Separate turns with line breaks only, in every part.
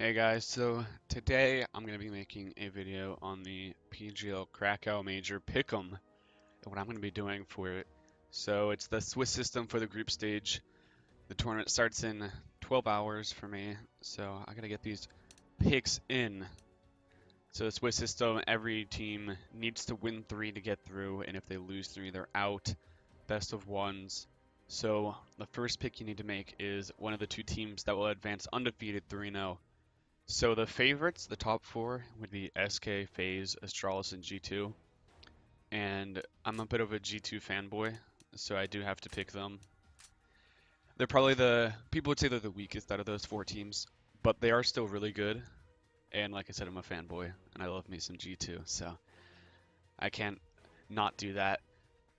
Hey guys, so today I'm going to be making a video on the PGL Krakow Major Pick'em and what I'm going to be doing for it. So it's the Swiss system for the group stage. The tournament starts in 12 hours for me, so I got to get these picks in. So the Swiss system, every team needs to win 3 to get through, and if they lose 3, they're out. Best of ones. So the first pick you need to make is one of the two teams that will advance undefeated 3-0. So the favorites, the top 4, would be SK, FaZe, Astralis, and G2. And I'm a bit of a G2 fanboy, so I do have to pick them. They're probably people would say they're the weakest out of those 4 teams, but they are still really good. And like I said, I'm a fanboy, and I love me some G2, so I can't not do that.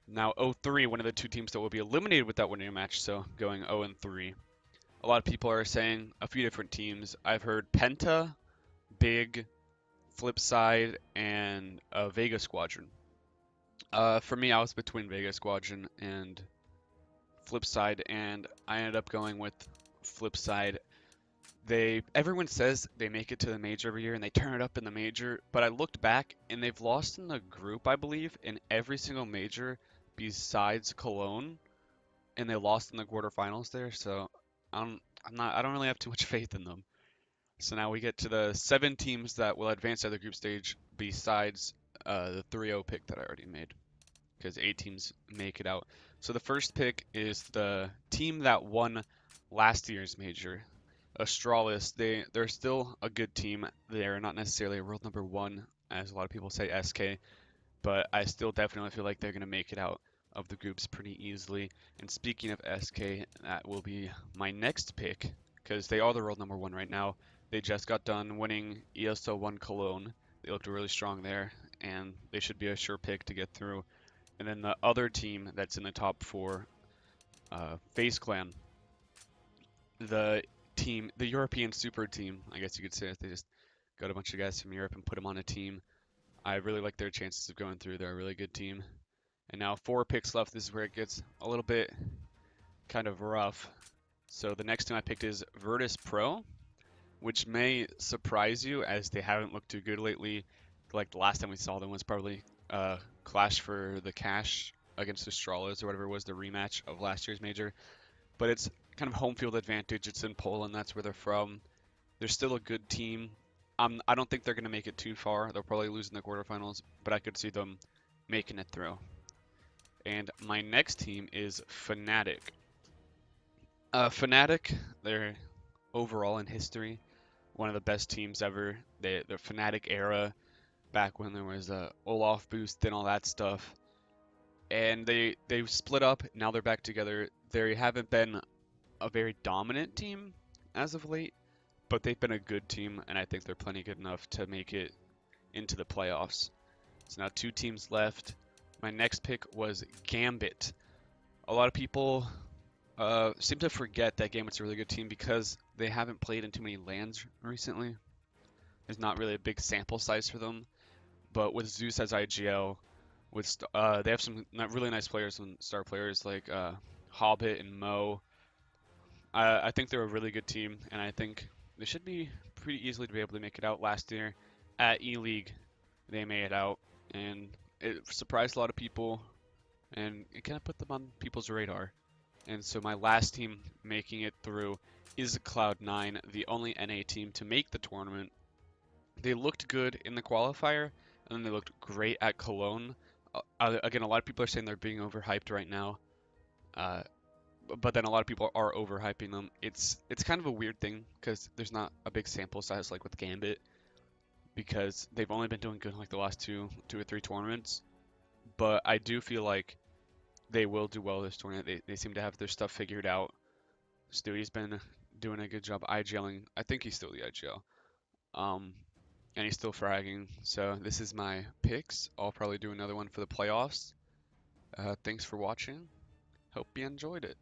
Now, 0-3, one of the 2 teams that will be eliminated with that winning match, so going 0-3. A lot of people are saying a few different teams. I've heard Penta, Big, Flipside, and Vega Squadron. For me, I was between Vega Squadron and Flipside, and I ended up going with Flipside. Everyone says they make it to the major every year and they turn it up in the major, but I looked back and they've lost in the group, I believe, in every single major besides Cologne, and they lost in the quarterfinals there. So I don't really have too much faith in them. So now we get to the 7 teams that will advance to the group stage besides the 3-0 pick that I already made, because 8 teams make it out. So the first pick is the team that won last year's major, Astralis. They're still a good team. They're not necessarily a world number 1, as a lot of people say SK, but I still definitely feel like they're going to make it out of the groups pretty easily. And speaking of SK, that will be my next pick, because they are the world number 1 right now. They just got done winning ESL 1 Cologne. They looked really strong there, and they should be a sure pick to get through. And then the other team that's in the top 4, FaZe Clan, the European super team, I guess you could say, if they just got a bunch of guys from Europe and put them on a team. I really like their chances of going through. They're a really good team. And now 4 picks left. This is where it gets a little bit kind of rough. So the next team I picked is Virtus Pro, which may surprise you as they haven't looked too good lately. Like the last time we saw them was probably Clash for the Cash against Astralis or whatever was the rematch of last year's major. But it's kind of home field advantage. It's in Poland. That's where they're from. They're still a good team. I don't think they're going to make it too far. They'll probably lose in the quarterfinals, but I could see them making it through. And my next team is Fnatic. Fnatic, they're overall in history one of the best teams ever. The Fnatic era, back when there was a Olaf boost and all that stuff. And they split up. Now they're back together. They haven't been a very dominant team as of late, but they've been a good team, and I think they're plenty good enough to make it into the playoffs. So now 2 teams left. My next pick was Gambit. A lot of people seem to forget that Gambit's a really good team because they haven't played in too many LANs recently. There's not really a big sample size for them, but with Zeus as IGL, they have some really nice players and star players like Hobbit and Mo. I think they're a really good team, and I think they should be pretty easily to be able to make it out. Last year at E-League, they made it out, and it surprised a lot of people, and it kind of put them on people's radar. And so my last team making it through is Cloud9, the only NA team to make the tournament. They looked good in the qualifier, and then they looked great at Cologne. Again, a lot of people are saying they're being overhyped right now. But then a lot of people are overhyping them. It's kind of a weird thing because there's not a big sample size like with Gambit, because they've only been doing good like the last two or three tournaments. But I do feel like they will do well this tournament. They seem to have their stuff figured out. Stewie's been doing a good job IGLing. I think he's still the IGL. And he's still fragging. So this is my picks. I'll probably do another one for the playoffs. Thanks for watching. Hope you enjoyed it.